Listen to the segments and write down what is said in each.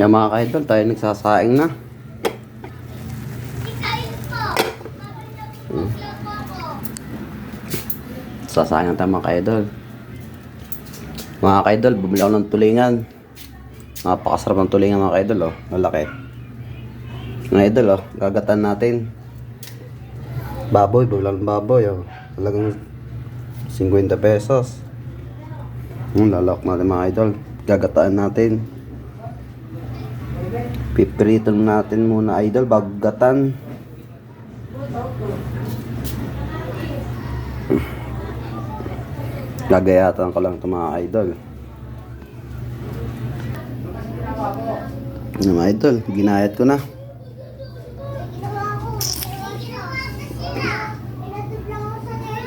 Yan mga ka-idol, tayo nagsasaing na. Sasaing na tayo mga ka-idol. Mga ka-idol, bumili ako ng tulingan. Napakasarap ng tulingan mga ka-idol, oh. Malaki. Mga idol, oh, gagatan natin. Baboy, bumili ako ng baboy, oh. Talagang 50 pesos. Lalawak natin mga idol. Gagataan natin. Pipirito natin muna idol bago gatan. Gagayatan ko lang ito mga idol. Mga idol, ginayat ko na.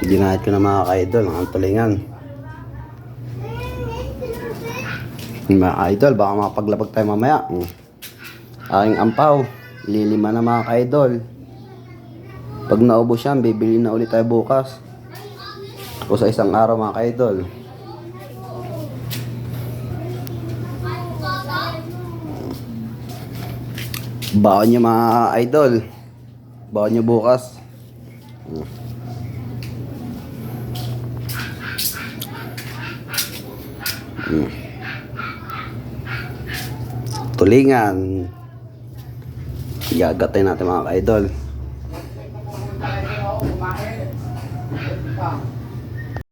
Ginayat ko na mga idol ang tulingan. Mga idol, baka makapaglapag tayo mamaya. Aking ampaw, lilima na mga ka-idol. Pag naubos yan, bibili na ulit tayo bukas. O sa isang araw mga ka-idol. Baon nyo mga idol. Baon nyo bukas. Tulingan. Gagatay natin mga ka-idol.